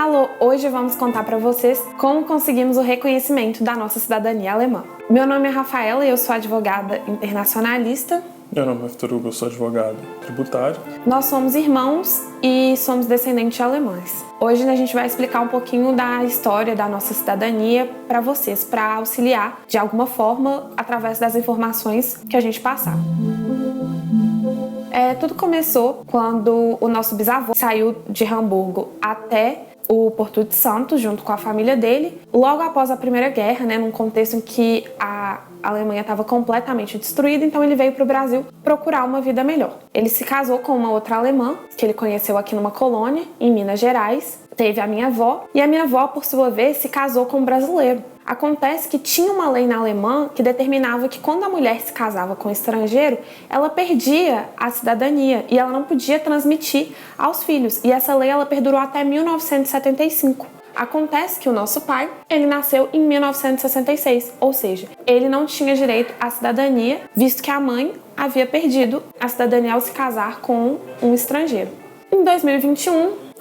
Alô, hoje vamos contar para vocês como conseguimos o reconhecimento da nossa cidadania alemã. Meu nome é Rafaela e eu sou advogada internacionalista. Meu nome é Vitor Hugo, eu sou advogado tributário. Nós somos irmãos e somos descendentes de alemães. Hoje a gente vai explicar um pouquinho da história da nossa cidadania para vocês, para auxiliar de alguma forma através das informações que a gente passar. Tudo começou quando o nosso bisavô saiu de Hamburgo até o Porto de Santos, junto com a família dele, logo após a Primeira Guerra, num contexto em que a Alemanha estava completamente destruída, então ele veio para o Brasil procurar uma vida melhor. Ele se casou com uma outra alemã, que ele conheceu aqui numa colônia, em Minas Gerais, teve a minha avó, e a minha avó, por sua vez, se casou com um brasileiro. Acontece que tinha uma lei na Alemanha que determinava que quando a mulher se casava com um estrangeiro, ela perdia a cidadania e ela não podia transmitir aos filhos. E essa lei ela perdurou até 1975. Acontece que o nosso pai, ele nasceu em 1966, ou seja, ele não tinha direito à cidadania, visto que a mãe havia perdido a cidadania ao se casar com um estrangeiro. Em 2021,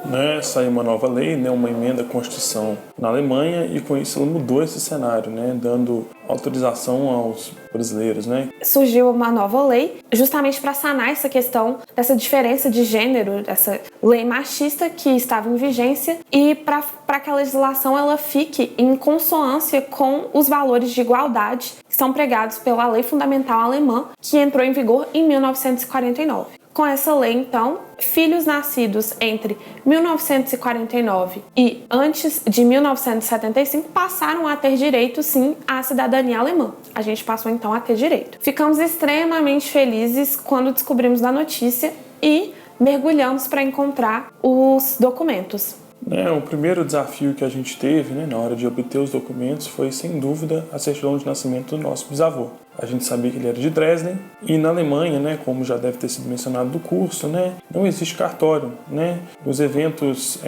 saiu uma nova lei, uma emenda à Constituição na Alemanha, e com isso ela mudou esse cenário, dando autorização aos brasileiros. Surgiu uma nova lei justamente para sanar essa questão dessa diferença de gênero, dessa lei machista que estava em vigência, e para que a legislação ela fique em consonância com os valores de igualdade que são pregados pela Lei Fundamental Alemã, que entrou em vigor em 1949. Com essa lei, então, filhos nascidos entre 1949 e antes de 1975 passaram a ter direito, sim, à cidadania alemã. A gente passou, então, a ter direito. Ficamos extremamente felizes quando descobrimos da notícia e mergulhamos para encontrar os documentos. O primeiro desafio que a gente teve, na hora de obter os documentos, foi, sem dúvida, a certidão de nascimento do nosso bisavô. A gente sabia que ele era de Dresden, e na Alemanha, como já deve ter sido mencionado do curso, não existe cartório. Os eventos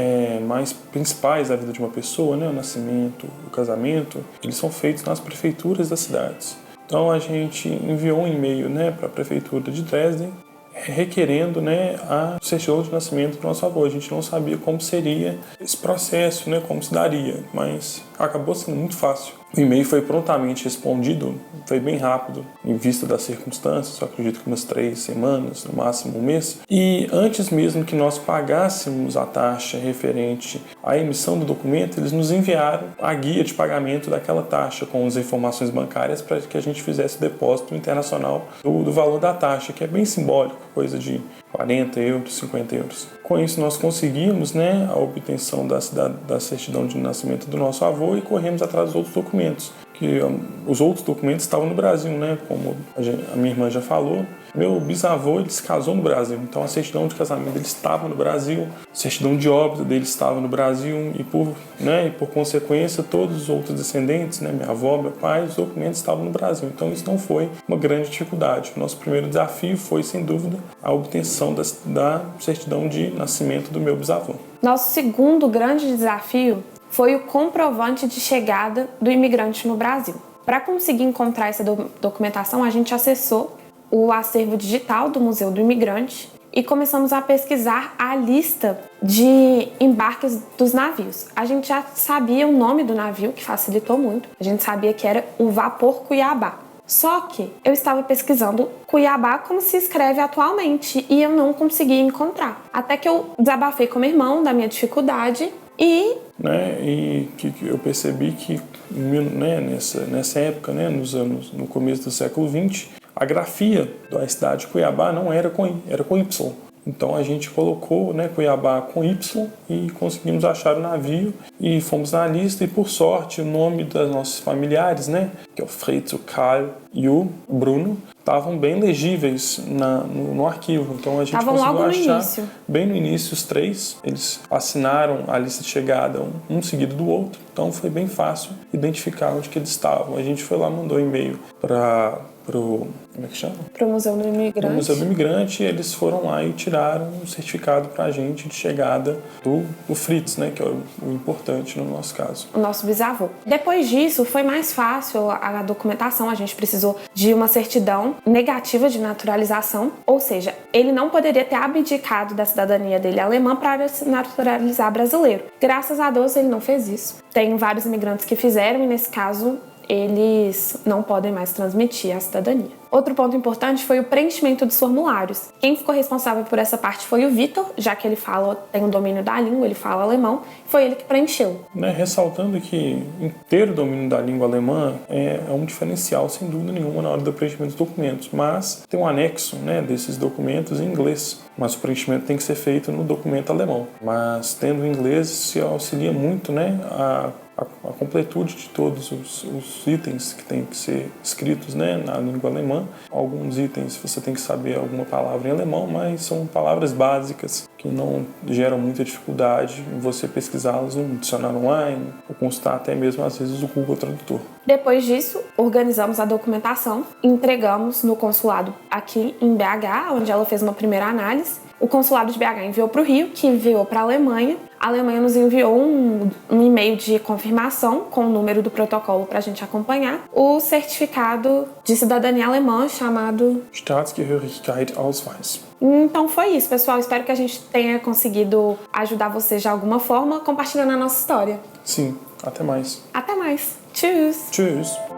mais principais da vida de uma pessoa, o nascimento, o casamento, eles são feitos nas prefeituras das cidades. Então a gente enviou um e-mail para a prefeitura de Dresden, requerendo a certidão de nascimento do nosso avô. A gente não sabia como seria esse processo, como se daria, mas acabou sendo muito fácil. O e-mail foi prontamente respondido, foi bem rápido, em vista das circunstâncias, eu acredito que umas 3 semanas, no máximo um mês. E antes mesmo que nós pagássemos a taxa referente à emissão do documento, eles nos enviaram a guia de pagamento daquela taxa, com as informações bancárias, para que a gente fizesse o depósito internacional do valor da taxa, que é bem simbólico, coisa de 40 euros, 50 euros. Com isso, nós conseguimos a obtenção da certidão de nascimento do nosso avô e corremos atrás dos outros documentos. Que os outros documentos estavam no Brasil, como a minha irmã já falou. Meu bisavô ele se casou no Brasil, então a certidão de casamento dele estava no Brasil, a certidão de óbito dele estava no Brasil, e por consequência todos os outros descendentes, minha avó, meu pai, os documentos estavam no Brasil. Então isso não foi uma grande dificuldade. O nosso primeiro desafio foi, sem dúvida, a obtenção da certidão de nascimento do meu bisavô. Nosso segundo grande desafio foi o comprovante de chegada do imigrante no Brasil. Para conseguir encontrar essa documentação, a gente acessou o acervo digital do Museu do Imigrante e começamos a pesquisar a lista de embarques dos navios. A gente já sabia o nome do navio, que facilitou muito. A gente sabia que era o Vapor Cuiabá. Só que eu estava pesquisando Cuiabá como se escreve atualmente e eu não conseguia encontrar. Até que eu desabafei com meu irmão da minha dificuldade e que eu percebi que nessa época, no começo do século XX, a grafia da cidade de Cuiabá não era com I, era com Y. Então a gente colocou Cuiabá com Y e conseguimos achar o navio e fomos na lista, e por sorte o nome dos nossos familiares, que é o Fritz, o Karl e o Bruno, estavam bem legíveis no arquivo. Então a gente conseguiu achar bem no início os 3. Eles assinaram a lista de chegada um seguido do outro. Então foi bem fácil identificar onde que eles estavam. A gente foi lá, mandou e-mail para como é que chama? Pro Museu do Imigrante. No Museu do Imigrante, eles foram lá e tiraram um certificado pra gente de chegada do Fritz, né? Que é o importante no nosso caso. O nosso bisavô. Depois disso, foi mais fácil a documentação. A gente precisou de uma certidão negativa de naturalização, ou seja, ele não poderia ter abdicado da cidadania dele alemã para se naturalizar brasileiro. Graças a Deus, ele não fez isso. Tem vários imigrantes que fizeram e, nesse caso, eles não podem mais transmitir a cidadania. Outro ponto importante foi o preenchimento dos formulários. Quem ficou responsável por essa parte foi o Vitor, já que ele tem o domínio da língua, ele fala alemão, foi ele que preencheu. Ressaltando que ter o domínio da língua alemã é um diferencial, sem dúvida nenhuma, na hora do preenchimento dos documentos, mas tem um anexo, desses documentos em inglês, mas o preenchimento tem que ser feito no documento alemão. Mas tendo o inglês, se auxilia muito a completude de todos os itens que têm que ser escritos na língua alemã. Alguns itens você tem que saber alguma palavra em alemão, mas são palavras básicas que não geram muita dificuldade em você pesquisá-las no dicionário online ou consultar até mesmo, às vezes, o Google Tradutor. Depois disso, organizamos a documentação, entregamos no consulado aqui em BH, onde ela fez uma primeira análise. O consulado de BH enviou para o Rio, que enviou para a Alemanha. A Alemanha nos enviou um e-mail de confirmação com o número do protocolo para a gente acompanhar. O certificado de cidadania alemã chamado Staatsgehörigkeit-Ausweis. Então foi isso, pessoal. Espero que a gente tenha conseguido ajudar vocês de alguma forma compartilhando a nossa história. Sim, até mais. Até mais. Tschüss. Tschüss.